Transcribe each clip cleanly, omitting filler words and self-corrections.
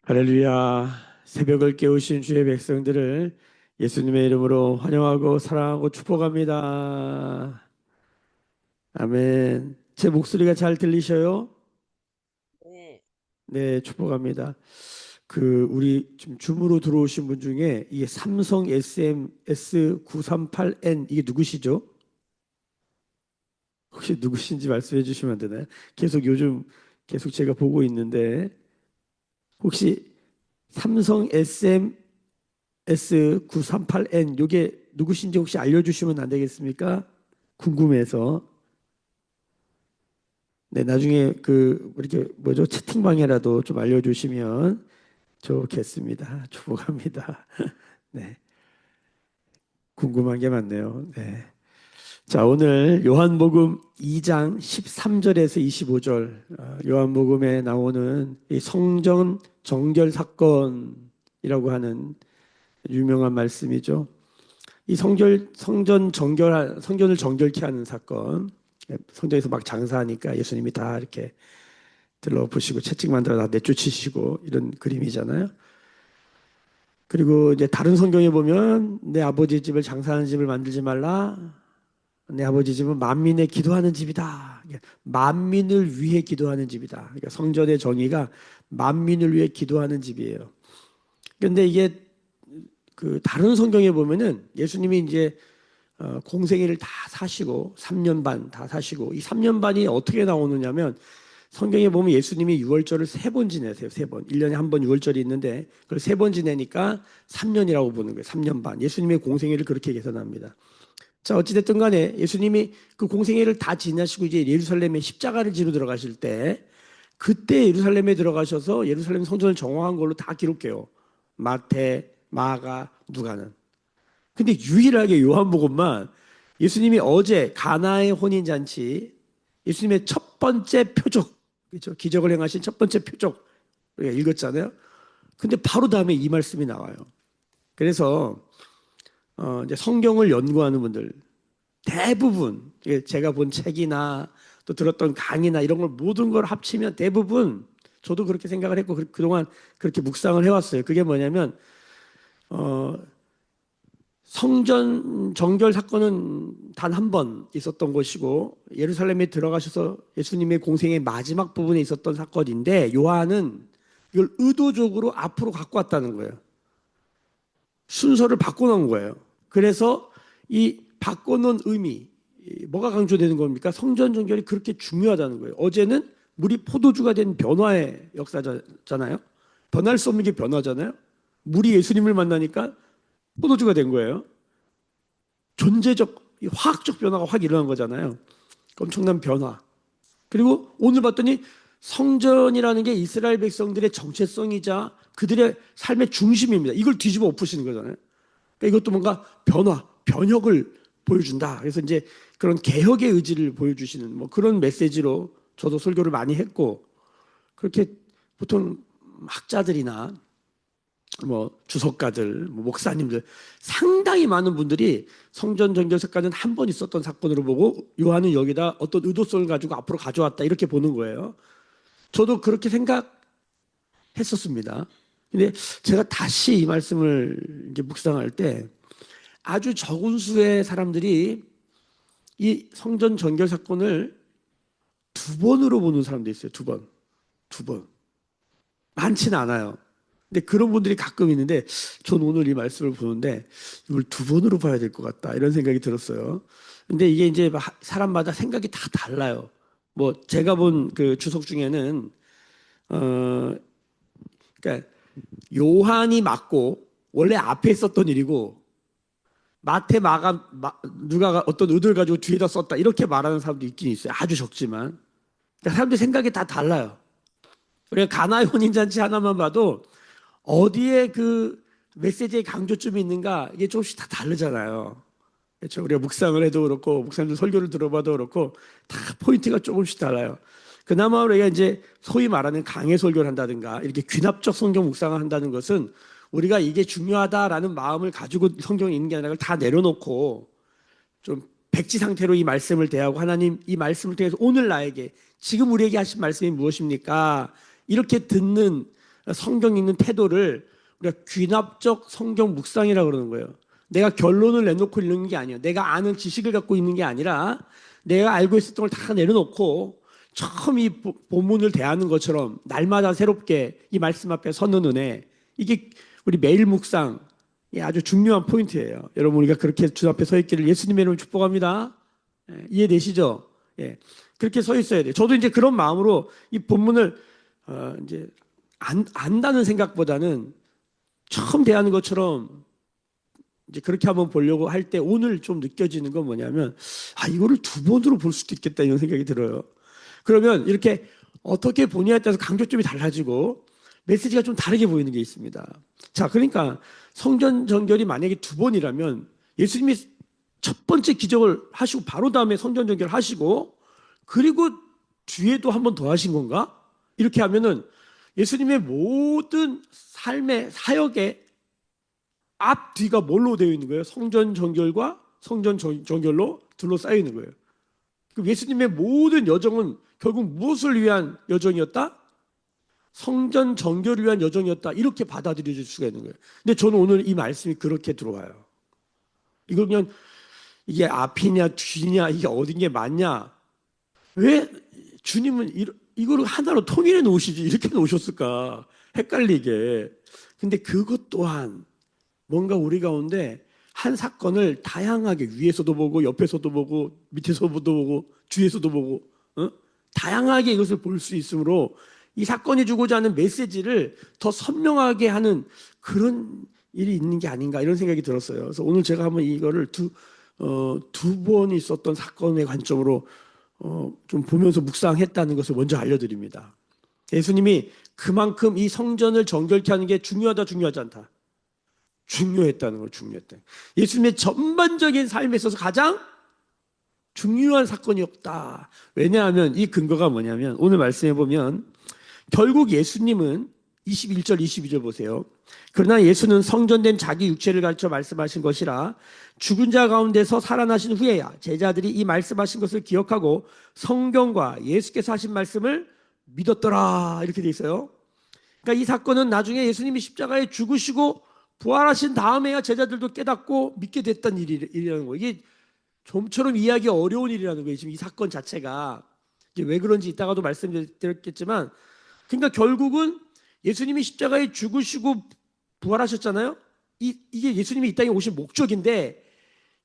할렐루야. 새벽을 깨우신 주의 백성들을 예수님의 이름으로 환영하고 사랑하고 축복합니다. 아멘. 제 목소리가 잘 들리셔요? 네, 네, 축복합니다. 우리 지금 줌으로 들어오신 분 중에 이게 삼성 SMS938N 이게 누구시죠? 혹시 누구신지 말씀해 주시면 안 되나요? 요즘 계속 제가 보고 있는데 혹시 삼성 S938N 요게 누구신지 혹시 알려주시면 안 되겠습니까? 궁금해서. 네, 나중에 이렇게 뭐죠? 채팅방에라도 좀 알려주시면 좋겠습니다. 축복합니다. 네, 궁금한 게 많네요. 네. 자, 오늘 요한복음 2장 13절에서 25절 요한복음에 나오는 이 성전 정결 사건이라고 하는 유명한 말씀이죠. 이 성전을 정결케 하는 사건. 성전에서 막 장사하니까 예수님이 다 이렇게 들러보시고 채찍 만들어 다 내쫓으시고 이런 그림이잖아요. 그리고 이제 다른 성경에 보면 내 아버지 집을 장사하는 집을 만들지 말라. 내 아버지 집은 만민의 기도하는 집이다. 만민을 위해 기도하는 집이다. 그러니까 성전의 정의가 만민을 위해 기도하는 집이에요. 그런데 이게 다른 성경에 보면은 예수님이 이제 공생애를 다 사시고 3년 반 다 사시고 이 3년 반이 어떻게 나오느냐면 성경에 보면 예수님이 유월절을 3번 지내세요. 3번. 1년에 한 번 유월절이 있는데 그걸 3번 지내니까 3년이라고 보는 거예요. 3년 반. 예수님의 공생애를 그렇게 계산합니다. 자, 어찌됐든 간에 예수님이 그 공생애를 다 지나시고 이제 예루살렘에 십자가를 지러 들어가실 때 그때 예루살렘에 들어가셔서 예루살렘 성전을 정화한 걸로 다 기록해요. 마태, 마가, 누가는. 근데 유일하게 요한복음만 예수님이 어제 가나의 혼인잔치, 예수님의 첫 번째 표적, 그렇죠? 기적을 행하신 첫 번째 표적 우리가 읽었잖아요. 근데 바로 다음에 이 말씀이 나와요. 그래서 이제 성경을 연구하는 분들 대부분 제가 본 책이나 또 들었던 강의나 이런 걸 모든 걸 합치면 대부분 저도 그렇게 생각을 했고 그동안 그렇게 묵상을 해왔어요. 그게 뭐냐면 어, 성전 정결 사건은 단 한 번 있었던 것이고 예루살렘에 들어가셔서 예수님의 공생의 마지막 부분에 있었던 사건인데 요한은 이걸 의도적으로 앞으로 갖고 왔다는 거예요. 순서를 바꿔놓은 거예요. 그래서 이 바꿔놓은 의미, 뭐가 강조되는 겁니까? 성전 정결이 그렇게 중요하다는 거예요. 어제는 물이 포도주가 된 변화의 역사잖아요. 변할 수 없는 게 변화잖아요. 물이 예수님을 만나니까 포도주가 된 거예요. 존재적, 화학적 변화가 확 일어난 거잖아요. 엄청난 변화. 그리고 오늘 봤더니 성전이라는 게 이스라엘 백성들의 정체성이자 그들의 삶의 중심입니다. 이걸 뒤집어 엎으시는 거잖아요. 그러니까 이것도 뭔가 변혁을 보여준다. 그래서 이제 그런 개혁의 의지를 보여주시는 뭐 그런 메시지로 저도 설교를 많이 했고 그렇게 보통 학자들이나 뭐 주석가들, 뭐 목사님들 상당히 많은 분들이 성전 정결 사건은 한 번 있었던 사건으로 보고 요한은 여기다 어떤 의도성을 가지고 앞으로 가져왔다 이렇게 보는 거예요. 저도 그렇게 생각했었습니다. 근데 제가 다시 이 말씀을 이제 묵상할 때 아주 적은 수의 사람들이 이 성전 정결 사건을 2번으로 보는 사람도 있어요. 2번. 2번. 많지는 않아요. 근데 그런 분들이 가끔 있는데 전 오늘 이 말씀을 보는데 이걸 2번으로 봐야 될 것 같다 이런 생각이 들었어요. 근데 이게 이제 사람마다 생각이 다 달라요. 뭐 제가 본 그 주석 중에는 어 그러니까 요한이 맞고 원래 앞에 있었던 일이고 마태 누가가 어떤 의도를 가지고 뒤에다 썼다 이렇게 말하는 사람도 있긴 있어요. 아주 적지만 그러니까 사람들 생각이 다 달라요. 우리가 가나의 혼인잔치 하나만 봐도 어디에 그 메시지의 강조점이 있는가 이게 조금씩 다 다르잖아요. 그렇죠? 우리가 묵상을 해도 그렇고 목사님들 설교를 들어봐도 그렇고 다 포인트가 조금씩 달라요. 그나마 우리가 이제 소위 말하는 강해 설교를 한다든가 이렇게 귀납적 성경 묵상을 한다는 것은 우리가 이게 중요하다라는 마음을 가지고 성경에 있는 게 아니라 다 내려놓고 좀 백지 상태로 이 말씀을 대하고 하나님 이 말씀을 통해서 오늘 나에게 지금 우리에게 하신 말씀이 무엇입니까? 이렇게 듣는 성경 읽는 태도를 우리가 귀납적 성경 묵상이라고 그러는 거예요. 내가 결론을 내놓고 읽는 게 아니에요. 내가 아는 지식을 갖고 있는 게 아니라 내가 알고 있었던 걸 다 내려놓고 처음 이 본문을 대하는 것처럼 날마다 새롭게 이 말씀 앞에 서는 은혜, 이게 우리 매일 묵상 아주 중요한 포인트예요. 여러분, 우리가 그렇게 주 앞에 서 있기를 예수님의 이름으로 축복합니다. 이해되시죠? 예. 그렇게 서 있어야 돼요. 저도 이제 그런 마음으로 이 본문을 이제 안다는 생각보다는 처음 대하는 것처럼 이제 그렇게 한번 보려고 할 때 오늘 좀 느껴지는 건 뭐냐면, 이거를 두 번으로 볼 수도 있겠다 이런 생각이 들어요. 그러면 이렇게 어떻게 보냐에 따라서 강조점이 달라지고 메시지가 좀 다르게 보이는 게 있습니다. 자, 그러니까 성전 정결이 만약에 두 번이라면 예수님이 첫 번째 기적을 하시고 바로 다음에 성전 정결을 하시고 그리고 뒤에도 한 번 더 하신 건가? 이렇게 하면은 예수님의 모든 삶의 사역의 앞 뒤가 뭘로 되어 있는 거예요? 성전 정결과 성전 정결로 둘러싸여 있는 거예요. 그럼 예수님의 모든 여정은 결국 무엇을 위한 여정이었다? 성전 정결을 위한 여정이었다. 이렇게 받아들여질 수가 있는 거예요. 근데 저는 오늘 이 말씀이 그렇게 들어와요. 이걸 그냥 이게 앞이냐 뒤냐 이게 어딘 게 맞냐? 왜 주님은 이거를 하나로 통일해 놓으시지 이렇게 놓으셨을까? 헷갈리게. 근데 그것 또한 뭔가 우리 가운데 한 사건을 다양하게 위에서도 보고 옆에서도 보고 밑에서도 보고 뒤에서도 보고 다양하게 이것을 볼 수 있으므로 이 사건이 주고자 하는 메시지를 더 선명하게 하는 그런 일이 있는 게 아닌가 이런 생각이 들었어요. 그래서 오늘 제가 한번 이거를 두 번 있었던 사건의 관점으로 좀 보면서 묵상했다는 것을 먼저 알려드립니다. 예수님이 그만큼 이 성전을 정결케 하는 게 중요하다 중요하지 않다. 중요했다는 걸 중요했다. 예수님의 전반적인 삶에 있어서 가장 중요한 사건이었다. 왜냐하면 이 근거가 뭐냐면 오늘 말씀해 보면 결국 예수님은 21절 22절 보세요. 그러나 예수는 성전된 자기 육체를 가르쳐 말씀하신 것이라 죽은 자 가운데서 살아나신 후에야 제자들이 이 말씀하신 것을 기억하고 성경과 예수께서 하신 말씀을 믿었더라 이렇게 돼 있어요. 그러니까 이 사건은 나중에 예수님이 십자가에 죽으시고 부활하신 다음에야 제자들도 깨닫고 믿게 됐던 일이라는 거예요. 이게 좀처럼 이해하기 어려운 일이라는 거예요. 지금 이 사건 자체가 이게 왜 그런지 이따가도 말씀드렸겠지만, 그러니까 결국은 예수님이 십자가에 죽으시고 부활하셨잖아요. 이게 예수님이 이 땅에 오신 목적인데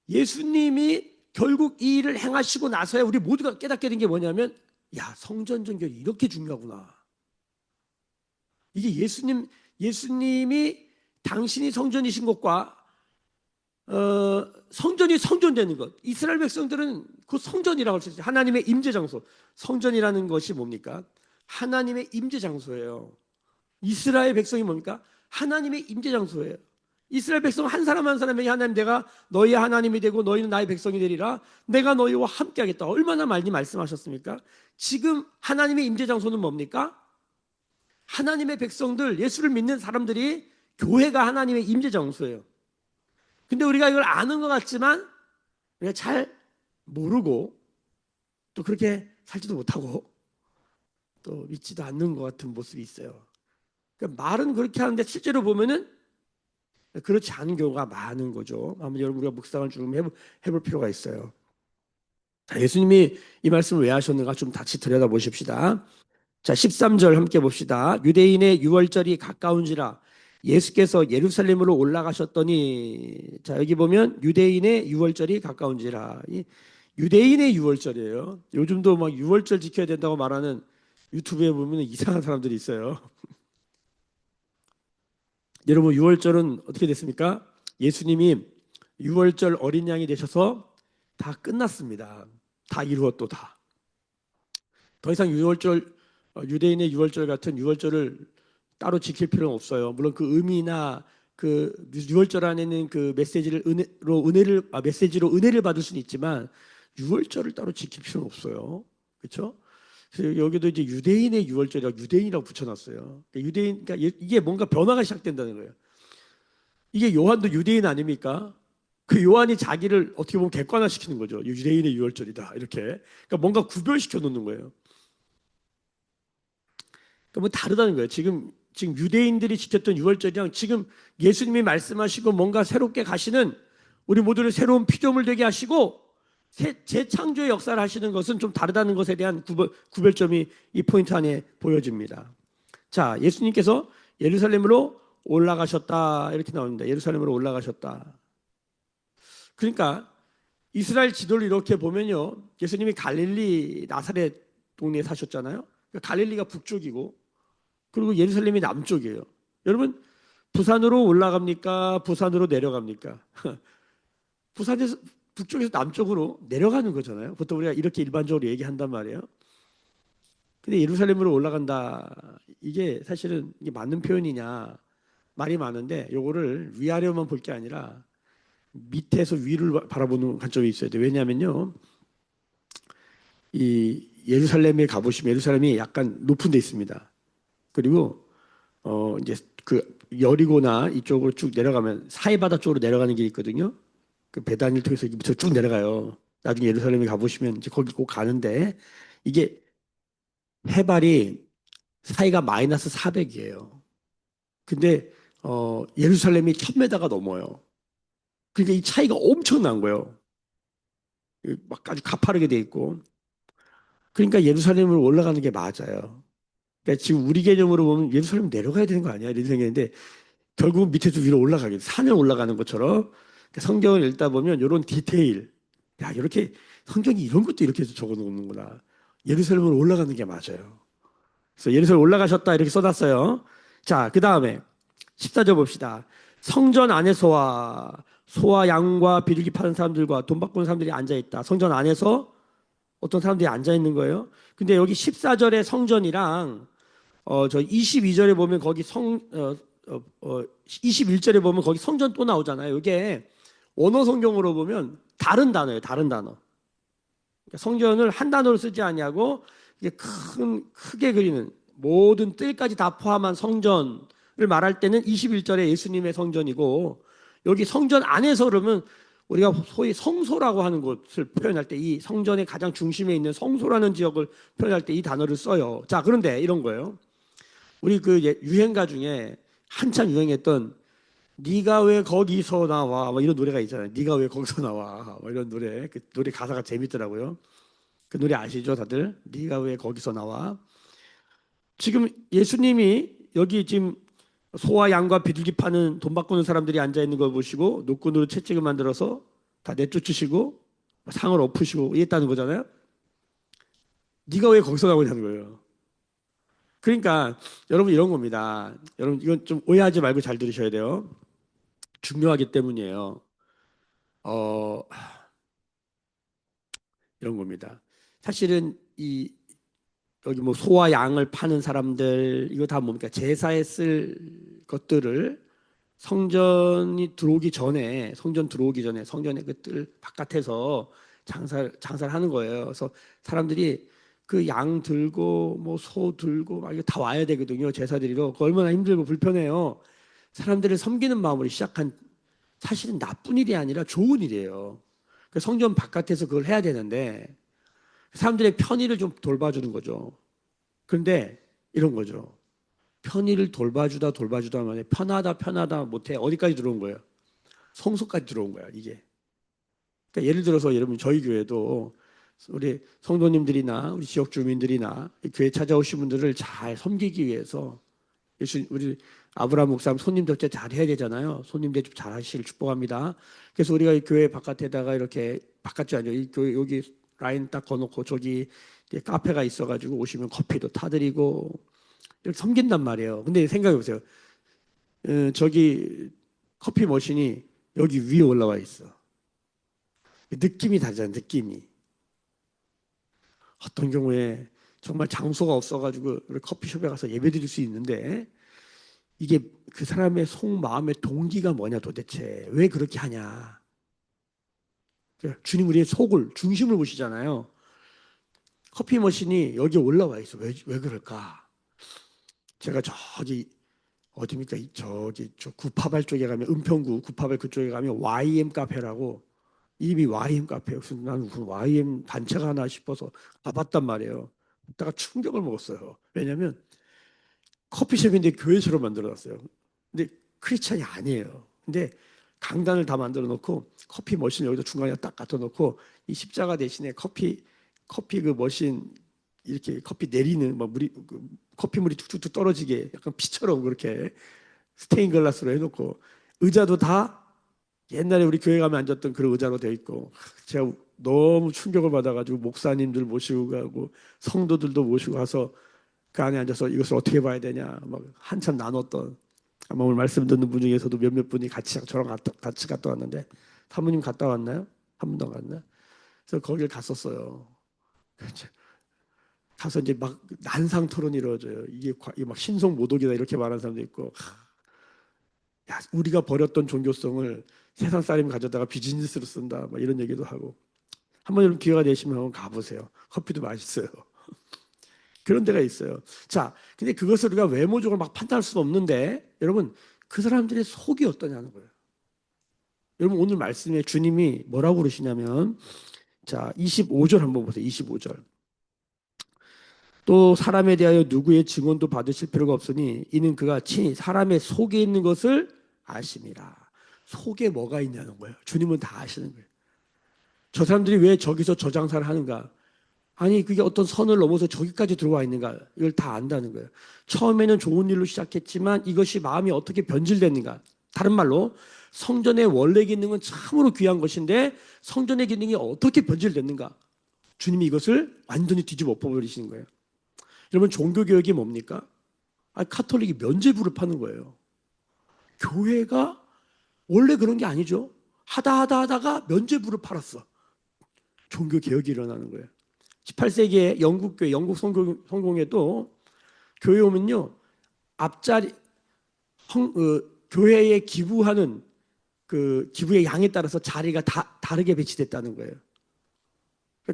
예수님이 결국 이 일을 행하시고 나서야 우리 모두가 깨닫게 된 게 뭐냐면, 야, 성전 정결이 이렇게 중요하구나. 이게 예수님이 당신이 성전이신 것과 성전이 성전되는 것. 이스라엘 백성들은 그 성전이라고 할 수 있어요. 하나님의 임재 장소. 성전이라는 것이 뭡니까? 하나님의 임재 장소예요. 이스라엘 백성이 뭡니까? 하나님의 임재 장소예요. 이스라엘 백성 한 사람 한 사람에게 하나님 내가 너희의 하나님이 되고 너희는 나의 백성이 되리라. 내가 너희와 함께 하겠다. 얼마나 많이 말씀하셨습니까? 지금 하나님의 임재 장소는 뭡니까? 하나님의 백성들, 예수를 믿는 사람들이 교회가 하나님의 임재 장소예요. 근데 우리가 이걸 아는 것 같지만 우리가 잘 모르고 또 그렇게 살지도 못하고 또 믿지도 않는 것 같은 모습이 있어요. 그러니까 말은 그렇게 하는데 실제로 보면은 그렇지 않은 경우가 많은 거죠. 한번 여러분 우리가 묵상을 좀 해볼 필요가 있어요. 자, 예수님이 이 말씀을 왜 하셨는가 좀 다시 들여다보십시다. 자, 13절 함께 봅시다. 유대인의 유월절이 가까운지라 예수께서 예루살렘으로 올라가셨더니, 자 여기 보면 유대인의 유월절이 가까운지라. 유대인의 유월절이에요. 요즘도 막 유월절 지켜야 된다고 말하는 유튜브에 보면 이상한 사람들이 있어요. 여러분 유월절은 어떻게 됐습니까? 예수님이 유월절 어린 양이 되셔서 다 끝났습니다. 다 이루었도 다. 더 이상 유대인의 유월절 같은 유월절을 따로 지킬 필요는 없어요. 물론 그 의미나 그 유월절 안에는 그 메시지로 은혜를 받을 수는 있지만 유월절을 따로 지킬 필요는 없어요. 그렇죠? 그래서 여기도 이제 유대인의 유월절이라고 유대인이라고 붙여놨어요. 그러니까 이게 뭔가 변화가 시작된다는 거예요. 이게 요한도 유대인 아닙니까? 그 요한이 자기를 어떻게 보면 객관화시키는 거죠. 유대인의 유월절이다 이렇게. 그러니까 뭔가 구별시켜 놓는 거예요. 그러니까 뭐 다르다는 거예요. 지금 지금 유대인들이 지켰던 유월절이랑 지금 예수님이 말씀하시고 뭔가 새롭게 가시는 우리 모두를 새로운 피조물 되게 하시고 재창조의 역사를 하시는 것은 좀 다르다는 것에 대한 구별점이 이 포인트 안에 보여집니다. 자, 예수님께서 예루살렘으로 올라가셨다 이렇게 나옵니다. 예루살렘으로 올라가셨다. 그러니까 이스라엘 지도를 이렇게 보면요, 예수님이 갈릴리 나사렛 동네에 사셨잖아요. 그러니까 갈릴리가 북쪽이고 그리고 예루살렘이 남쪽이에요. 여러분, 부산으로 올라갑니까? 부산으로 내려갑니까? 부산에서 북쪽에서 남쪽으로 내려가는 거잖아요. 보통 우리가 이렇게 일반적으로 얘기한단 말이에요. 근데 예루살렘으로 올라간다. 이게 사실은 이게 맞는 표현이냐 말이 많은데 요거를 위아래만 볼 게 아니라 밑에서 위를 바라보는 관점이 있어야 돼요. 왜냐하면요, 이 예루살렘에 가보시면 예루살렘이 약간 높은 데 있습니다. 그리고 이제 그 여리고나 이쪽으로 쭉 내려가면 사해바다 쪽으로 내려가는 길이 있거든요. 그 배단을 통해서 밑으로 쭉 내려가요. 나중에 예루살렘에 가보시면 이제 거기 꼭 가는데 이게 해발이 사이가 마이너스 400이에요. 근데 예루살렘이 1000m가 넘어요. 그러니까 이 차이가 엄청난 거예요. 막 아주 가파르게 돼 있고. 그러니까 예루살렘으로 올라가는 게 맞아요. 그러니까 지금 우리 개념으로 보면 예루살렘 내려가야 되는 거 아니야? 이런 생각인데 결국은 밑에서 위로 올라가게 돼. 산을 올라가는 것처럼. 그러니까 성경을 읽다 보면 이런 디테일, 야, 이렇게 성경이 이런 것도 이렇게 해서 적어 놓는구나. 예루살렘으로 올라가는 게 맞아요. 그래서 예루살렘 올라가셨다 이렇게 써놨어요. 자, 그 다음에 14절 봅시다. 성전 안에서와 소와 양과 비둘기 파는 사람들과 돈 바꾸는 사람들이 앉아있다. 성전 안에서 어떤 사람들이 앉아있는 거예요. 근데 여기 14절의 성전이랑 저 22절에 보면 거기 21절에 보면 거기 성전 또 나오잖아요. 이게 원어 성경으로 보면 다른 단어예요. 다른 단어. 성전을 한 단어로 쓰지 아니하고 이게 크게 그리는 모든 뜰까지 다 포함한 성전을 말할 때는 21절에 예수님의 성전이고 여기 성전 안에서 그러면 우리가 소위 성소라고 하는 곳을 표현할 때 이 성전의 가장 중심에 있는 성소라는 지역을 표현할 때 이 단어를 써요. 자, 그런데 이런 거예요. 우리 그 유행가 중에 한참 유행했던 네가 왜 거기서 나와 뭐 이런 노래가 있잖아요. 네가 왜 거기서 나와 뭐 이런 노래. 그 노래 가사가 재밌더라고요. 그 노래 아시죠, 다들? 네가 왜 거기서 나와? 지금 예수님이 여기 지금 소와 양과 비둘기 파는 돈 바꾸는 사람들이 앉아 있는 걸 보시고 노끈으로 채찍을 만들어서 다 내쫓으시고 상을 엎으시고 이랬다는 거잖아요. 네가 왜 거기서 나오냐는 거예요. 그러니까 여러분 이런 겁니다. 여러분 이건 좀 오해하지 말고 잘 들으셔야 돼요. 중요하기 때문이에요. 어, 이런 겁니다. 사실은 이 여기 뭐 소와 양을 파는 사람들 이거 다 뭡니까? 제사에 쓸 것들을 성전 들어오기 전에 성전의 그 뜰 바깥에서 장사를 하는 거예요. 그래서 사람들이 그 양 들고 뭐 소 들고 막 이거 다 와야 되거든요. 제사 드리러. 그 얼마나 힘들고 불편해요. 사람들을 섬기는 마음으로 시작한 사실은 나쁜 일이 아니라 좋은 일이에요. 그 성전 바깥에서 그걸 해야 되는데 사람들의 편의를 좀 돌봐주는 거죠. 그런데 이런 거죠. 편의를 돌봐주다 하면 편하다 못해 어디까지 들어온 거예요? 성소까지 들어온 거야 이게. 그러니까 예를 들어서 여러분 저희 교회도 우리 성도님들이나 우리 지역 주민들이나 교회 찾아오신 분들을 잘 섬기기 위해서 우리 아브라함 목사님 손님 접대 잘 해야 되잖아요. 손님 대접 잘 하시길 축복합니다. 그래서 우리가 이 교회 바깥에다가 이렇게 바깥이 아니죠. 이 교회 여기 라인 딱 거놓고 저기 카페가 있어가지고 오시면 커피도 타드리고 이렇게 섬긴단 말이에요. 근데 생각해 보세요. 저기 커피 머신이 여기 위에 올라와 있어. 느낌이 다르잖아요. 느낌이. 어떤 경우에 정말 장소가 없어가지고 우리 커피숍에 가서 예배드릴 수 있는데 이게 그 사람의 속마음의 동기가 뭐냐 도대체 왜 그렇게 하냐. 주님 우리의 속을 중심을 보시잖아요. 커피 머신이 여기 올라와 있어. 왜 그럴까? 제가 저기 어디입니까? 저기 저 구파발 쪽에 가면 은평구 구파발 그쪽에 가면 YM 카페라고 이름이 YM 카페예요. 그래서 나는 무슨 YM 단체가 하나 싶어서 가봤단 말이에요. 그다가 충격을 먹었어요. 왜냐하면 커피숍인데 교회처럼 만들어놨어요. 근데 크리스찬이 아니에요. 근데 강단을 다 만들어 놓고 커피 머신을 여기다 중간에 딱 갖다 놓고 이 십자가 대신에 커피 그 머신 이렇게 커피 내리는 막 물이 커피 물이 툭툭툭 떨어지게 약간 피처럼 그렇게 스테인 글라스로 해놓고 의자도 다 옛날에 우리 교회 가면 앉았던 그런 의자로 되어 있고 제가 너무 충격을 받아가지고 목사님들 모시고 가고 성도들도 모시고 가서 그 안에 앉아서 이것을 어떻게 봐야 되냐 막 한참 나눴던 아마 오늘 말씀 듣는 분 중에서도 몇몇 분이 저랑 같이 갔다 왔는데 사모님 갔다 왔나요? 한 분도 안 갔나? 그래서 거기를 갔었어요. 가서 이제 막 난상 토론이 이루어져요. 이게 막 신성 모독이다 이렇게 말하는 사람도 있고 야, 우리가 버렸던 종교성을 세상 사람이 가져다가 비즈니스로 쓴다 막 이런 얘기도 하고 한번 여러분 기회가 되시면 한번 가보세요. 커피도 맛있어요. 그런 데가 있어요. 자, 근데 그것을 우리가 외모적으로 막 판단할 수는 없는데 여러분 그 사람들의 속이 어떠냐는 거예요. 여러분 오늘 말씀에 주님이 뭐라고 그러시냐면 자 25절 한번 보세요. 25절. 또 사람에 대하여 누구의 증언도 받으실 필요가 없으니 이는 그가 친히 사람의 속에 있는 것을 아심이라. 속에 뭐가 있냐는 거예요. 주님은 다 아시는 거예요. 저 사람들이 왜 저기서 저 장사를 하는가? 아니 그게 어떤 선을 넘어서 저기까지 들어와 있는가? 이걸 다 안다는 거예요. 처음에는 좋은 일로 시작했지만 이것이 마음이 어떻게 변질됐는가? 다른 말로 성전의 원래 기능은 참으로 귀한 것인데 성전의 기능이 어떻게 변질됐는가? 주님이 이것을 완전히 뒤집어 엎어버리시는 거예요. 여러분 종교개혁이 뭡니까? 카톨릭이 면죄부를 파는 거예요. 교회가 원래 그런 게 아니죠. 하다가 면죄부를 팔았어. 종교개혁이 일어나는 거예요. 18세기에 영국교회, 영국 성공회도 교회 오면요. 앞자리, 교회에 기부하는 그 기부의 양에 따라서 자리가 다 다르게 배치됐다는 거예요.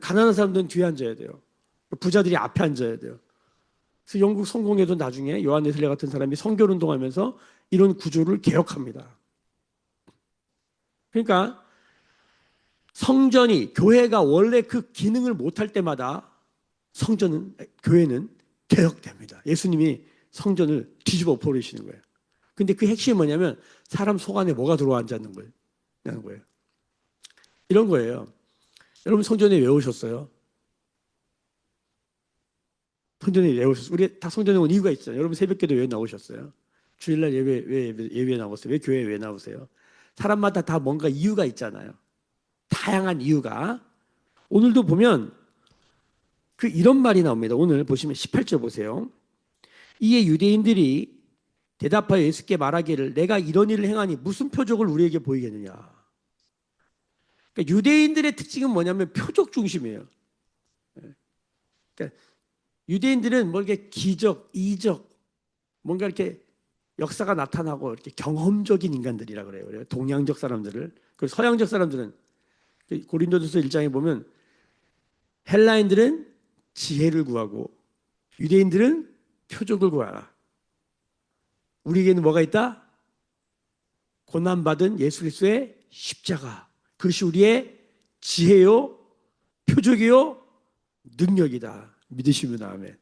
가난한 사람들은 뒤에 앉아야 돼요. 부자들이 앞에 앉아야 돼요. 그래서 영국 성공회도 나중에 요한 웨슬리 같은 사람이 선교운동하면서 이런 구조를 개혁합니다. 그러니까 성전이 교회가 원래 그 기능을 못할 때마다 교회는 개혁됩니다. 예수님이 성전을 뒤집어 버리시는 거예요. 근데 그 핵심이 뭐냐면 사람 속 안에 뭐가 들어와 앉는 거예요. 이런 거예요. 여러분 성전에 왜 오셨어요? 성전에 왜 오셨어요? 우리 다 성전에 온 이유가 있잖아요. 여러분 새벽기도 왜 나오셨어요? 주일날 예배 나오세요? 왜 교회에 왜 나오세요? 사람마다 다 뭔가 이유가 있잖아요. 다양한 이유가. 오늘도 보면 이런 말이 나옵니다. 오늘 보시면 18절 보세요. 이에 유대인들이 대답하여 예수께 말하기를 내가 이런 일을 행하니 무슨 표적을 우리에게 보이겠느냐. 그러니까 유대인들의 특징은 뭐냐면 표적 중심이에요. 그러니까 유대인들은 뭐 이렇게 기적, 이적, 뭔가 이렇게 역사가 나타나고 이렇게 경험적인 인간들이라 그래요. 동양적 사람들을. 그리고 서양적 사람들은 고린도전서 1장에 보면 헬라인들은 지혜를 구하고 유대인들은 표적을 구하라. 우리에게는 뭐가 있다? 고난받은 예수 그리스도의 십자가. 그것이 우리의 지혜요, 표적이요, 능력이다. 믿으시면 아멘.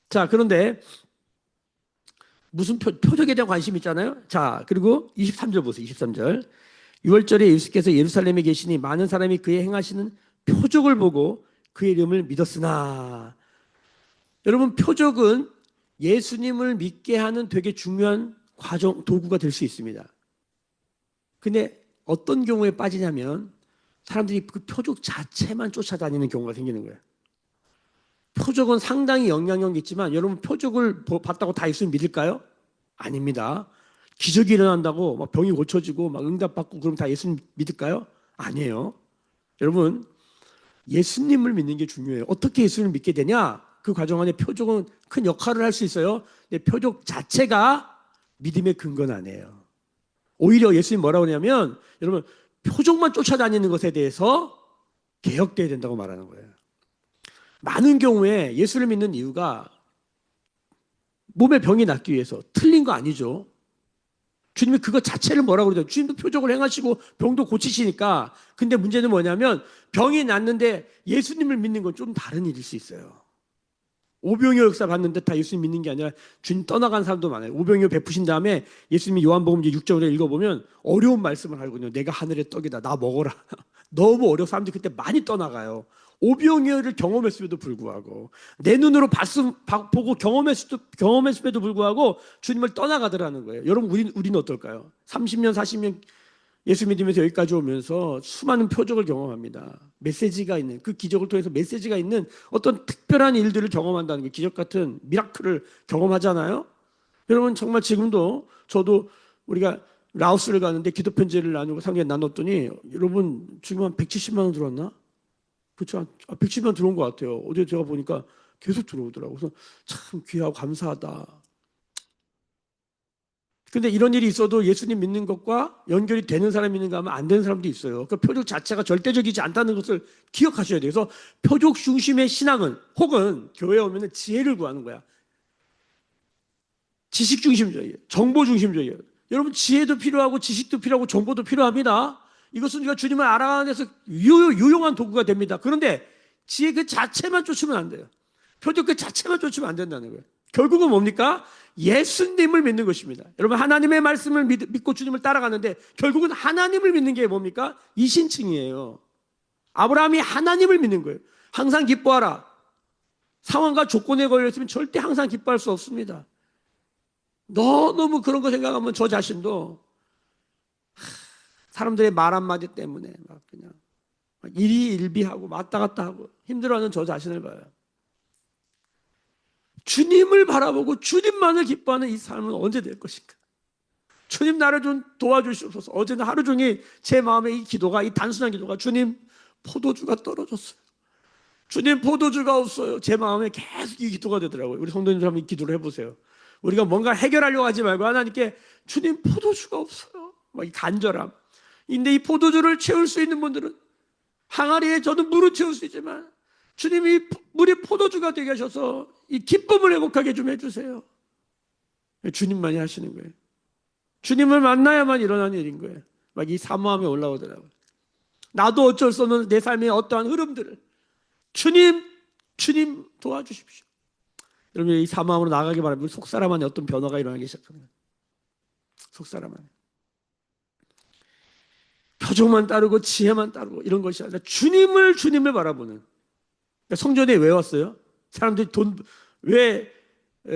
자, 그런데 무슨 표적에 대한 관심이 있잖아요. 자, 그리고 23절 보세요. 23절. 6월절에 예수께서 예루살렘에 계시니 많은 사람이 그의 행하시는 표적을 보고 그의 이름을 믿었으나. 여러분 표적은 예수님을 믿게 하는 되게 중요한 도구가 될 수 있습니다. 근데 어떤 경우에 빠지냐면 사람들이 그 표적 자체만 쫓아다니는 경우가 생기는 거예요. 표적은 상당히 영향력이 있지만 여러분 표적을 봤다고 다 예수님 믿을까요? 아닙니다. 기적이 일어난다고 막 병이 고쳐지고 막 응답받고 그럼 다 예수님 믿을까요? 아니에요. 여러분 예수님을 믿는 게 중요해요. 어떻게 예수님을 믿게 되냐? 그 과정 안에 표적은 큰 역할을 할 수 있어요. 근데 표적 자체가 믿음의 근거는 아니에요. 오히려 예수님 뭐라고 하냐면 여러분 표적만 쫓아다니는 것에 대해서 개혁돼야 된다고 말하는 거예요. 많은 경우에 예수를 믿는 이유가 몸의 병이 낫기 위해서. 틀린 거 아니죠. 주님이 그거 자체를 뭐라고 그러죠? 주님도 표적을 행하시고 병도 고치시니까. 근데 문제는 뭐냐면 병이 낫는데 예수님을 믿는 건 좀 다른 일일 수 있어요. 오병이어 역사 봤는데 다 예수님 믿는 게 아니라 주님 떠나간 사람도 많아요. 오병이어 베푸신 다음에 예수님이 요한복음 6장으로 읽어보면 어려운 말씀을 하거든요. 내가 하늘의 떡이다. 나 먹어라. 너무 어려워. 사람들이 그때 많이 떠나가요. 오병이어를 경험했음에도 불구하고 내 눈으로 보고 경험했음에도 불구하고 주님을 떠나가더라는 거예요. 여러분 우리는 어떨까요? 30년 40년 예수 믿으면서 여기까지 오면서 수많은 표적을 경험합니다. 메시지가 있는 그 기적을 통해서 메시지가 있는 어떤 특별한 일들을 경험한다는 게 기적 같은 미라클을 경험하잖아요. 여러분 정말 지금도 저도 우리가 라오스를 가는데 기도 편지를 나누고 상에 나눴더니 여러분 지금 한 170만 원 들어왔나? 그렇죠? 170만 원 들어온 것 같아요. 어제 제가 보니까 계속 들어오더라고요. 그래서 참 귀하고 감사하다. 근데 이런 일이 있어도 예수님 믿는 것과 연결이 되는 사람이 있는가 하면 안 되는 사람도 있어요. 그 표적 자체가 절대적이지 않다는 것을 기억하셔야 돼요. 그래서 표적 중심의 신앙은 혹은 교회에 오면 지혜를 구하는 거야. 지식 중심적이에요. 정보 중심적이에요. 여러분 지혜도 필요하고 지식도 필요하고 정보도 필요합니다. 이것은 우리가 주님을 알아가는 데서 유용한 도구가 됩니다. 그런데 지혜 그 자체만 쫓으면 안 돼요. 표적 그 자체만 쫓으면 안 된다는 거예요. 결국은 뭡니까? 예수님을 믿는 것입니다. 여러분 하나님의 말씀을 믿고 주님을 따라가는데 결국은 하나님을 믿는 게 뭡니까? 이신칭이에요. 아브라함이 하나님을 믿는 거예요. 항상 기뻐하라. 상황과 조건에 걸렸으면 절대 항상 기뻐할 수 없습니다. 너무 그런 거 생각하면 저 자신도 사람들의 말 한마디 때문에 막 그냥 일희일비하고 왔다 갔다 하고 힘들어하는 저 자신을 봐요. 주님을 바라보고 주님만을 기뻐하는 이 삶은 언제 될 것인가? 주님 나를 좀 도와주시옵소서. 어제는 하루 종일 제 마음에 이 단순한 기도가 주님 포도주가 떨어졌어요. 주님 포도주가 없어요. 제 마음에 계속 이 기도가 되더라고요. 우리 성도님들 한번 이 기도를 해보세요. 우리가 뭔가 해결하려고 하지 말고 하나님께 주님 포도주가 없어요. 막 이 간절함. 근데 이 포도주를 채울 수 있는 분들은 항아리에 저는 물을 채울 수 있지만 주님이 물이 포도주가 되게 하셔서 이 기쁨을 회복하게 좀 해주세요. 주님만이 하시는 거예요. 주님을 만나야만 일어나는 일인 거예요. 막 이 사모함이 올라오더라고요. 나도 어쩔 수 없는 내 삶의 어떠한 흐름들을 주님 도와주십시오. 여러분 이 사모함으로 나가기 바랍니다. 속사람 안에 어떤 변화가 일어나기 시작합니다. 속사람 안에. 표정만 따르고 지혜만 따르고 이런 것이 아니라 주님을 바라보는. 그러니까 성전에 왜 왔어요? 사람들이 왜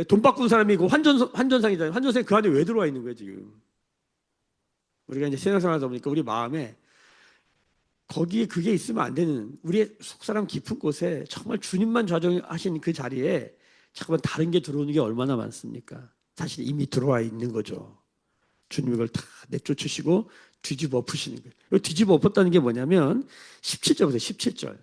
돈 바꾼 사람이 그 환전상이잖아요. 환전상이 그 안에 왜 들어와 있는 거예요, 지금? 우리가 이제 신앙생활 하다 보니까 우리 마음에 거기에 그게 있으면 안 되는 우리의 속사람 깊은 곳에 정말 주님만 좌정하신 그 자리에 잠깐만 다른 게 들어오는 게 얼마나 많습니까? 사실 이미 들어와 있는 거죠. 주님이 그걸 다 내쫓으시고 뒤집어 엎으시는 거예요. 뒤집어 엎었다는 게 뭐냐면 17절부터 17절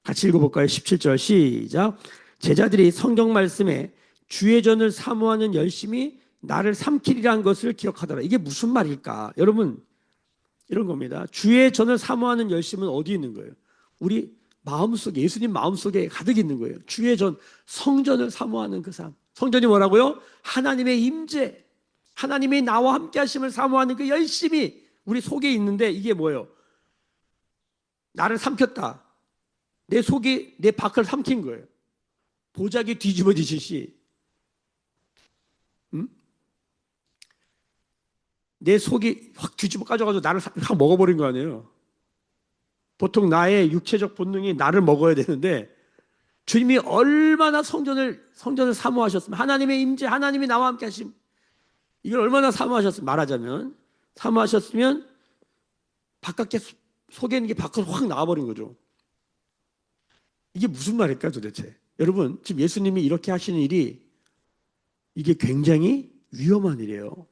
같이 읽어볼까요? 17절 시작. 제자들이 성경 말씀에 주의 전을 사모하는 열심이 나를 삼키리라는 것을 기억하더라. 이게 무슨 말일까? 여러분 이런 겁니다. 주의 전을 사모하는 열심은 어디 있는 거예요? 우리 마음속에 예수님 마음속에 가득 있는 거예요. 주의 전 성전을 사모하는 그 삶. 성전이 뭐라고요? 하나님의 임재, 하나님이 나와 함께 하심을 사모하는 그 열심이 우리 속에 있는데 이게 뭐예요? 나를 삼켰다. 내 속이 내 밖을 삼킨 거예요. 보자기 뒤집어지듯이 내 속이 확 뒤집어 까져가지고 나를 확 먹어버린 거 아니에요. 보통 나의 육체적 본능이 나를 먹어야 되는데 주님이 얼마나 성전을 사모하셨으면 하나님의 임재, 하나님이 나와 함께 하심 이걸 얼마나 사모하셨으면 말하자면 사모하셨으면 바깥에 속에 있는 게 밖으로 확 나와버린 거죠. 이게 무슨 말일까 도대체? 여러분 지금 예수님이 이렇게 하시는 일이 이게 굉장히 위험한 일이에요.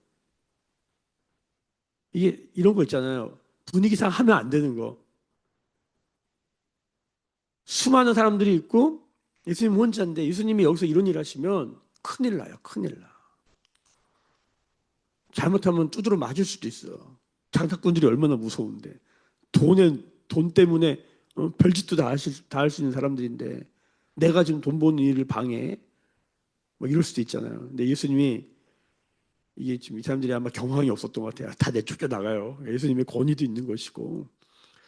이게 이런 거 있잖아요. 분위기상 하면 안 되는 거. 수많은 사람들이 있고 예수님 혼자인데 예수님이 여기서 이런 일 하시면 큰일 나요. 큰일 나. 잘못하면 두드러 맞을 수도 있어. 장사꾼들이 얼마나 무서운데. 돈 때문에 별짓도 다 할 수 있는 사람들인데 내가 지금 돈 버는 일을 방해해? 뭐 이럴 수도 있잖아요. 근데 예수님이 이게 지금 이 사람들이 아마 경황이 없었던 것 같아요. 다 내쫓겨 나가요. 예수님의 권위도 있는 것이고.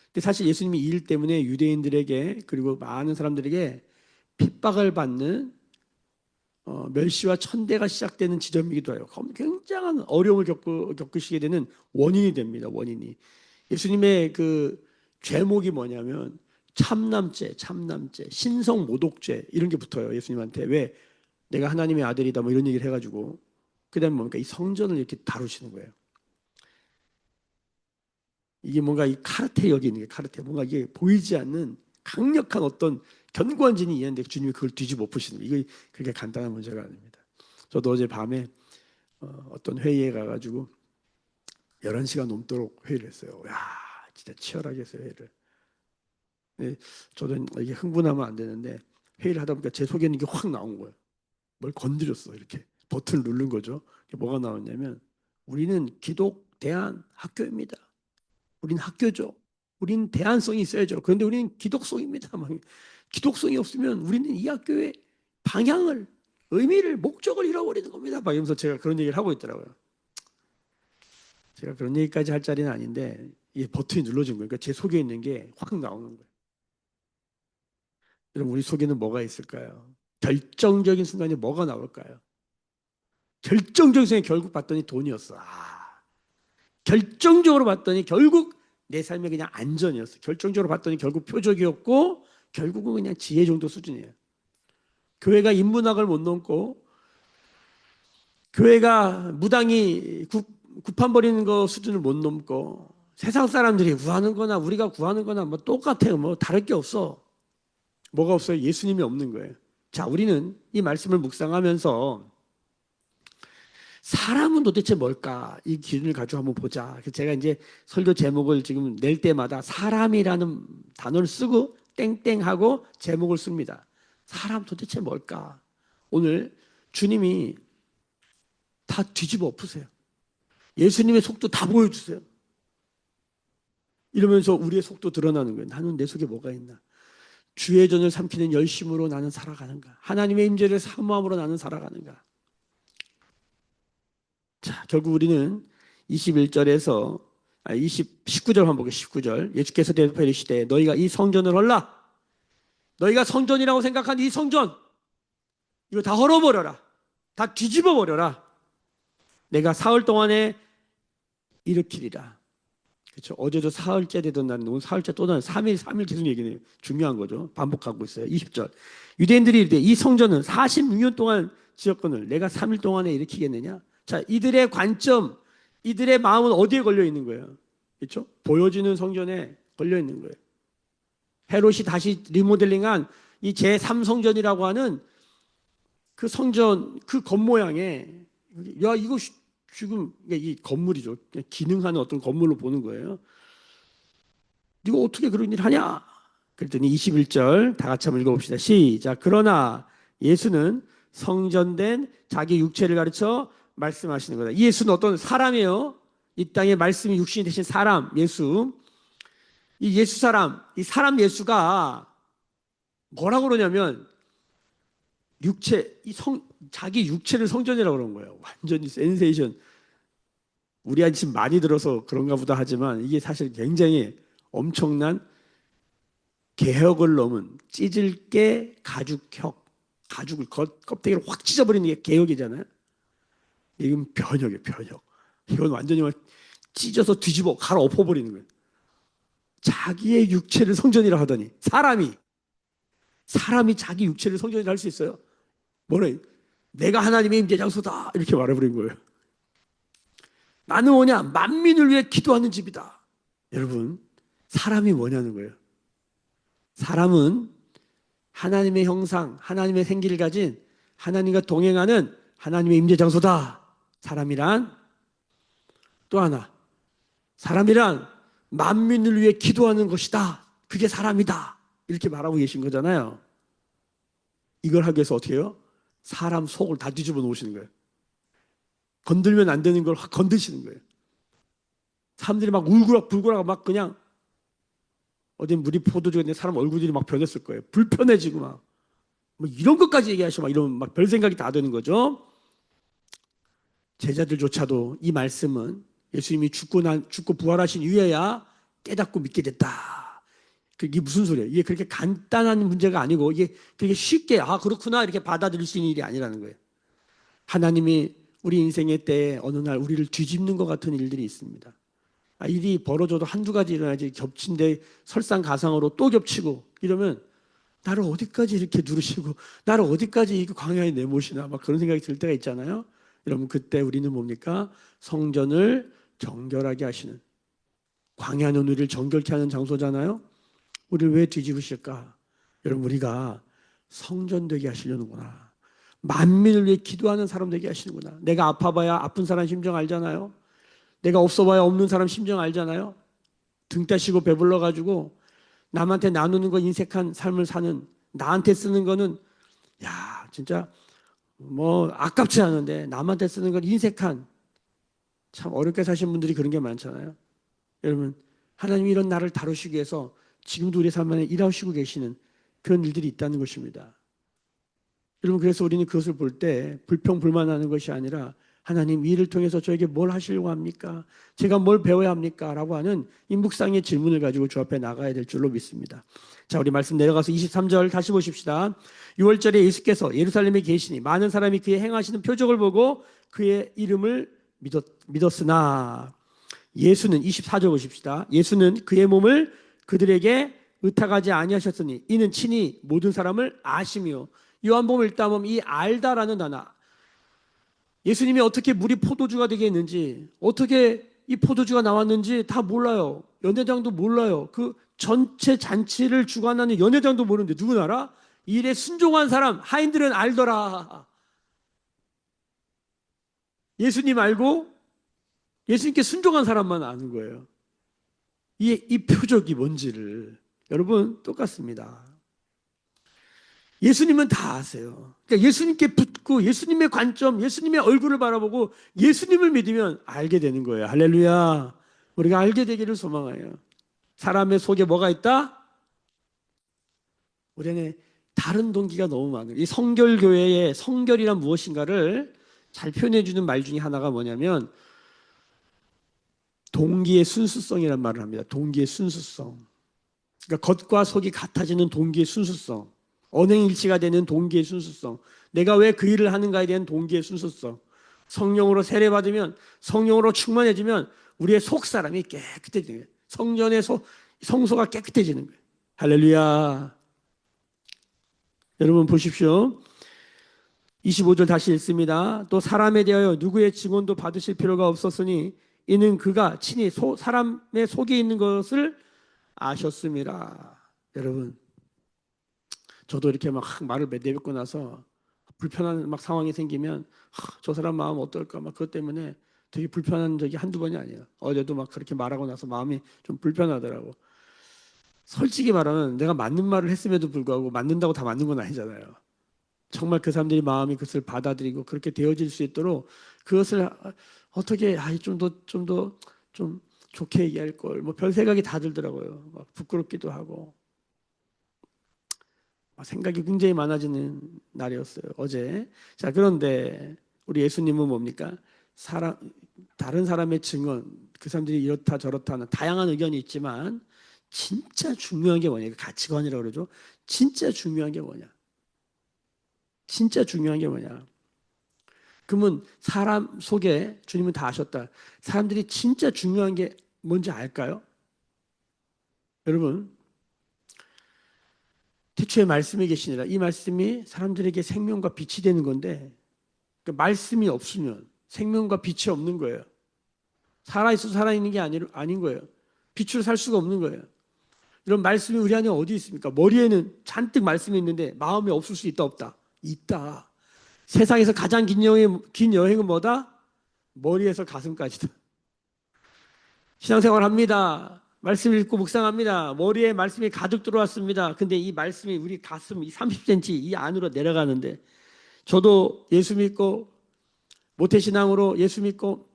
근데 사실 예수님이 이 일 때문에 유대인들에게 그리고 많은 사람들에게 핍박을 받는 멸시와 천대가 시작되는 지점이기도 해요. 굉장한 어려움을 겪으시게 되는 원인이 됩니다. 원인이. 예수님의 그 죄목이 뭐냐면 참남죄, 신성 모독죄 이런 게 붙어요. 예수님한테. 왜? 내가 하나님의 아들이다 뭐 이런 얘기를 해가지고. 그다음에 뭡니까? 이 성전을 이렇게 다루시는 거예요. 이게 뭔가 이 카르텔 여기 있는 게 카르텔. 뭔가 이게 보이지 않는 강력한 어떤 견고한 진이 있는데 주님이 그걸 뒤집어 엎으시는 거예요. 이게 그렇게 간단한 문제가 아닙니다. 저도 어제 밤에 어떤 회의에 가가지고 11시간 넘도록 회의를 했어요. 야, 진짜 치열하게 했어요, 회의를. 네, 저도 이게 흥분하면 안 되는데 회의를 하다 보니까 제 속에 있는 게 확 나온 거예요. 뭘 건드렸어, 이렇게. 버튼을 누른 거죠. 뭐가 나왔냐면 우리는 기독 대한 학교입니다. 우린 학교죠. 우린 대안성이 있어야죠. 그런데 우리는 기독성입니다. 기독성이 없으면 우리는 이 학교의 방향을, 의미를, 목적을 잃어버리는 겁니다. 막 이러면서 제가 그런 얘기를 하고 있더라고요. 제가 그런 얘기까지 할 자리는 아닌데 이 버튼이 눌러진 거예요. 그러니까 제 속에 있는 게 확 나오는 거예요. 여러분, 우리 속에는 뭐가 있을까요? 결정적인 순간에 뭐가 나올까요? 결정적인 순간에 결국 봤더니 돈이었어. 결정적으로 봤더니 결국 내 삶의 그냥 안전이었어. 결정적으로 봤더니 결국 표적이었고 결국은 그냥 지혜 정도 수준이에요. 교회가 인문학을 못 넘고 교회가 무당이 구판버리는 거 수준을 못 넘고 세상 사람들이 구하는 거나 우리가 구하는 거나 뭐 똑같아요. 뭐 다를 게 없어. 뭐가 없어요? 예수님이 없는 거예요. 자, 우리는 이 말씀을 묵상하면서 사람은 도대체 뭘까? 이 기준을 가지고 한번 보자. 그래서 제가 이제 설교 제목을 지금 낼 때마다 사람이라는 단어를 쓰고 땡땡하고 제목을 씁니다. 사람 도대체 뭘까? 오늘 주님이 다 뒤집어 엎으세요. 예수님의 속도 다 보여주세요. 이러면서 우리의 속도 드러나는 거예요. 나는 내 속에 뭐가 있나? 주의 전을 삼키는 열심으로 나는 살아가는가? 하나님의 임재를 사모함으로 나는 살아가는가? 자, 결국 우리는 21절에서 19절 한번 보게. 19절. 예수께서 대답하여 이르시되 너희가 이 성전을 헐라. 너희가 성전이라고 생각한 이 성전 이거 다 헐어버려라. 다 뒤집어버려라. 내가 사흘 동안에 일으키리라. 그렇죠. 어제도 사흘째 되던 날은 오늘 사흘째 또 나는 3일 계속 얘기해요. 중요한 거죠. 반복하고 있어요. 20절. 유대인들이 이르되 이 성전은 46년 동안 지었거늘 내가 3일 동안에 일으키겠느냐? 자, 이들의 관점, 이들의 마음은 어디에 걸려 있는 거예요? 그렇죠? 보여지는 성전에 걸려 있는 거예요. 헤롯이 다시 리모델링한 이 제3성전이라고 하는 그 성전, 그 겉모양에 야, 이거 지금 이 건물이죠. 기능하는 어떤 건물로 보는 거예요. 이거 어떻게 그런 일 하냐? 그랬더니 21절 다 같이 한번 읽어봅시다. 시작. 그러나 예수는 성전된 자기 육체를 가르쳐 말씀하시는 거다. 이 예수는 어떤 사람이에요? 이 땅에 말씀이 육신이 되신 사람, 예수. 이 예수 사람, 이 사람 예수가 뭐라고 그러냐면 자기 육체를 성전이라고 그런 거예요. 완전히 센세이션. 우리 지금 많이 들어서 그런가 보다 하지만 이게 사실 굉장히 엄청난 개혁을 넘은 찢을 게 가죽을 껍데기를 확 찢어버리는 게 개혁이잖아요. 이건 변혁이에요, 변혁. 이건 완전히 막 찢어서 뒤집어 갈아엎어버리는 거예요. 자기의 육체를 성전이라 하더니 사람이 자기 육체를 성전이라 할 수 있어요? 뭐래? 내가 하나님의 임재 장소다 이렇게 말해버린 거예요. 나는 뭐냐? 만민을 위해 기도하는 집이다. 여러분, 사람이 뭐냐는 거예요. 사람은 하나님의 형상, 하나님의 생기를 가진 하나님과 동행하는 하나님의 임재 장소다. 사람이란 또 하나, 사람이란 만민을 위해 기도하는 것이다. 그게 사람이다. 이렇게 말하고 계신 거잖아요. 이걸 하기 위해서 어떻게 해요? 사람 속을 다 뒤집어 놓으시는 거예요. 건들면 안 되는 걸 확 건드시는 거예요. 사람들이 막 울고락불고락 막 그냥 어디 물이 포도주인데 사람 얼굴들이 막 변했을 거예요. 불편해지고 막 뭐 이런 것까지 얘기하시고 막 이러면 막 별 생각이 다 드는 거죠. 제자들조차도 이 말씀은 예수님이 죽고 부활하신 이후에야 깨닫고 믿게 됐다. 그게 무슨 소리예요? 이게 그렇게 간단한 문제가 아니고 이게 되게 쉽게 그렇구나 이렇게 받아들일 수 있는 일이 아니라는 거예요. 하나님이 우리 인생의 때에 어느 날 우리를 뒤집는 것 같은 일들이 있습니다. 일이 벌어져도 한두 가지 일어나지 겹친데 설상가상으로 또 겹치고 이러면 나를 어디까지 이렇게 누르시고 나를 어디까지 이 광야에 내모시나 막 그런 생각이 들 때가 있잖아요. 여러분 그때 우리는 뭡니까? 성전을 정결하게 하시는, 광야는 우리를 정결케 하는 장소잖아요. 우리를 왜 뒤집으실까? 여러분 우리가 성전 되게 하시려는구나. 만민을 위해 기도하는 사람 되게 하시는구나. 내가 아파봐야 아픈 사람 심정 알잖아요. 내가 없어봐야 없는 사람 심정 알잖아요. 등 따시고 배불러가지고 남한테 나누는 거 인색한 삶을 사는, 나한테 쓰는 거는 진짜 뭐 아깝지 않은데 남한테 쓰는 건 인색한, 참 어렵게 사신 분들이 그런 게 많잖아요. 여러분 하나님이 이런 나를 다루시기 위해서 지금도 우리 삶 안에 일하시고 계시는 그런 일들이 있다는 것입니다. 여러분 그래서 우리는 그것을 볼 때 불평불만하는 것이 아니라 하나님 이 일을 통해서 저에게 뭘 하시려고 합니까? 제가 뭘 배워야 합니까? 라고 하는 이 묵상의 질문을 가지고 주 앞에 나가야 될 줄로 믿습니다. 자, 우리 말씀 내려가서 23절 다시 보십시다. 6월절에 예수께서 예루살렘에 계시니 많은 사람이 그의 행하시는 표적을 보고 그의 이름을 믿었으나 예수는 24절 보십시다. 예수는 그의 몸을 그들에게 의탁하지 아니하셨으니 이는 친히 모든 사람을 아시며, 요한복음 읽다 보면 이 알다라는 단어, 예수님이 어떻게 물이 포도주가 되게 했는지, 어떻게 이 포도주가 나왔는지 다 몰라요. 연회장도 몰라요. 그 전체 잔치를 주관하는 연회장도 모르는데 누구나 알아? 이 일에 순종한 사람, 하인들은 알더라. 예수님 알고 예수님께 순종한 사람만 아는 거예요. 이 표적이 뭔지를. 여러분 똑같습니다. 예수님은 다 아세요. 그러니까 예수님께 붙고 예수님의 관점, 예수님의 얼굴을 바라보고 예수님을 믿으면 알게 되는 거예요. 할렐루야. 우리가 알게 되기를 소망해요. 사람의 속에 뭐가 있다? 우리 안에 다른 동기가 너무 많아요. 이 성결교회의 성결이란 무엇인가를 잘 표현해 주는 말 중에 하나가 뭐냐면 동기의 순수성이란 말을 합니다. 동기의 순수성. 그러니까 겉과 속이 같아지는 동기의 순수성. 언행일치가 되는 동기의 순수성. 내가 왜 그 일을 하는가에 대한 동기의 순수성. 성령으로 세례받으면, 성령으로 충만해지면 우리의 속사람이 깨끗해지는 거예요. 성전의 성소가 깨끗해지는 거예요. 할렐루야. 여러분 보십시오. 25절 다시 읽습니다. 또 사람에 대하여 누구의 증언도 받으실 필요가 없었으니 이는 그가 친히 사람의 속에 있는 것을 아셨습니다. 여러분 저도 이렇게 막 말을 내뱉고 나서 불편한 막 상황이 생기면 저 사람 마음 어떨까 막 그것 때문에 되게 불편한 적이 한두 번이 아니에요. 어제도 막 그렇게 말하고 나서 마음이 좀 불편하더라고. 솔직히 말하면 내가 맞는 말을 했음에도 불구하고 맞는다고 다 맞는 건 아니잖아요. 정말 그 사람들이 마음이 그것을 받아들이고 그렇게 되어질 수 있도록 그것을 어떻게 좀 좋게 얘기할 걸 뭐 별 생각이 다 들더라고요. 막 부끄럽기도 하고 생각이 굉장히 많아지는 날이었어요. 어제. 자, 그런데 우리 예수님은 뭡니까? 다른 사람의 증언, 그 사람들이 이렇다 저렇다 하는 다양한 의견이 있지만 진짜 중요한 게 뭐냐? 가치관이라고 그러죠. 진짜 중요한 게 뭐냐? 진짜 중요한 게 뭐냐? 그러면 사람 속에 주님은 다 아셨다. 사람들이 진짜 중요한 게 뭔지 알까요? 여러분, 태초에 말씀이 계시니라. 이 말씀이 사람들에게 생명과 빛이 되는 건데 그러니까 말씀이 없으면 생명과 빛이 없는 거예요. 살아있어서 살아있는 게 아닌 거예요. 빛으로 살 수가 없는 거예요. 이런 말씀이 우리 안에 어디 있습니까? 머리에는 잔뜩 말씀이 있는데 마음이 없을 수 있다 없다? 있다. 세상에서 가장 긴 여행은 뭐다? 머리에서 가슴까지다. 신앙생활 합니다. 말씀 읽고 묵상합니다. 머리에 말씀이 가득 들어왔습니다. 근데 이 말씀이 우리 가슴 30cm 이 안으로 내려가는데 저도 예수 믿고 모태신앙으로 예수 믿고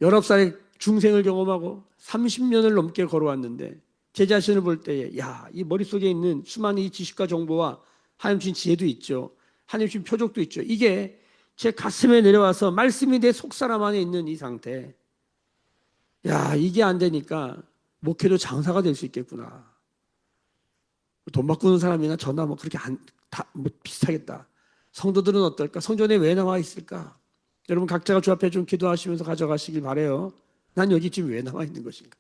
19살에 중생을 경험하고 30년을 넘게 걸어왔는데 제 자신을 볼 때에 이 머릿속에 있는 수많은 이 지식과 정보와 하나님 주신 지혜도 있죠. 하나님 주신 표적도 있죠. 이게 제 가슴에 내려와서 말씀이 내 속사람 안에 있는 이 상태. 이게 안 되니까 목회도 장사가 될 수 있겠구나. 돈 바꾸는 사람이나 저나 뭐 그렇게 뭐 비슷하겠다. 성도들은 어떨까? 성전에 왜 나와 있을까? 여러분 각자가 주 앞에 좀 기도하시면서 가져가시길 바래요. 난 여기 지금 왜 나와 있는 것인가?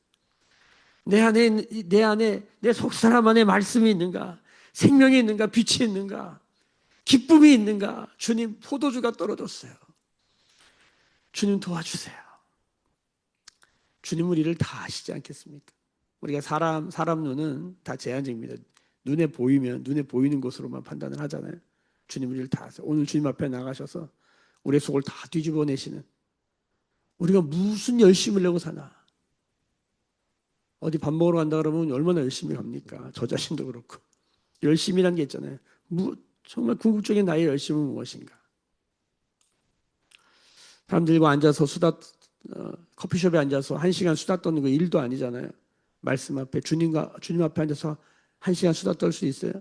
내 안에 내 속사람 안에 말씀이 있는가? 생명이 있는가? 빛이 있는가? 기쁨이 있는가? 주님, 포도주가 떨어졌어요. 주님 도와주세요. 주님 우리를 다 아시지 않겠습니까? 우리가 사람 눈은 다 제한적입니다. 눈에 보이는 것으로만 판단을 하잖아요. 주님 우리를 다 아세요. 오늘 주님 앞에 나가셔서 우리의 속을 다 뒤집어 내시는, 우리가 무슨 열심을 내고 사나? 어디 밥 먹으러 간다 그러면 얼마나 열심히 갑니까? 저 자신도 그렇고. 열심이라는 게 있잖아요. 정말 궁극적인 나의 열심은 무엇인가? 사람들과 앉아서 커피숍에 앉아서 1시간 수다 떠는 거 일도 아니잖아요. 말씀 앞에 주님 앞에 앉아서 1시간 수다 떨 수 있어요?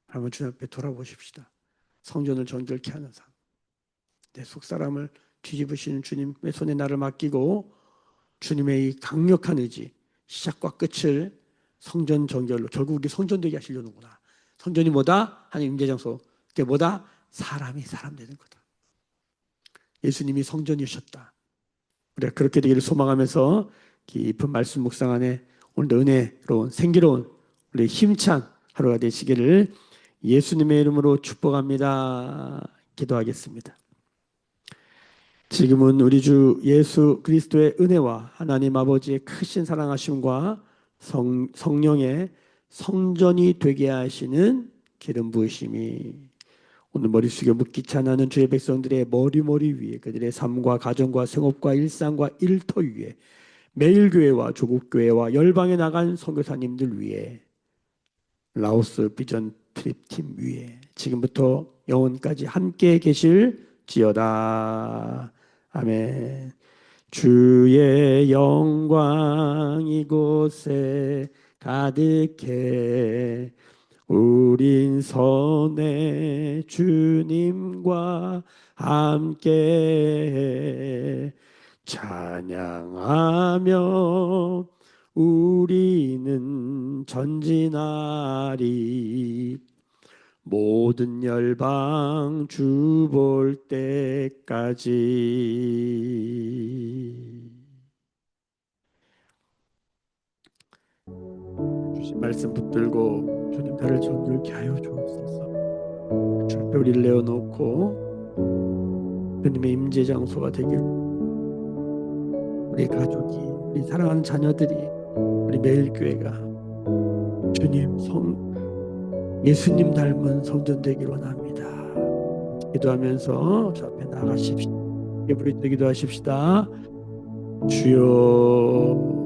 한번 주님 앞에 돌아보십시다. 성전을 정결케 하는 삶. 내 속사람을 뒤집으시는 주님의 손에 나를 맡기고 주님의 이 강력한 의지, 시작과 끝을 성전 정결로, 결국 우리 성전 되게 하시려는구나. 성전이 뭐다? 하나님 임재장소. 그게 뭐다? 사람이 사람 되는 거다. 예수님이 성전이셨다. 우리가 그렇게 되기를 소망하면서 깊은 말씀 묵상 안에 오늘도 은혜로운 생기로운 우리 힘찬 하루가 되시기를 예수님의 이름으로 축복합니다. 기도하겠습니다. 지금은 우리 주 예수 그리스도의 은혜와 하나님 아버지의 크신 사랑하심과 성령의 성전이 되게 하시는 기름 부으심이 오늘 머리 숙여 묻기 찬하는 주의 백성들의 머리 위에, 그들의 삶과 가정과 생업과 일상과 일터 위에, 매일 교회와 조국 교회와 열방에 나간 선교사님들 위에, 라오스 비전 트립팀 위에 지금부터 영원까지 함께 계실지어다. 아멘. 주의 영광 이곳에 가득해 우린 선의 주님과 함께 찬양하며 우리는 전진하리 모든 열방 주 볼 때까지. 주신 말씀 붙들고 주님 나를 정결케 하여 주옵소서. 주 앞에 우리를 내어놓고 주님의 임재 장소가 되길, 우리 가족이, 우리 사랑하는 자녀들이, 우리 매일교회가 예수님 닮은 성전 되길 원합니다. 기도하면서 저 앞에 나가십시다. 부르짖어 기도하십시다. 주여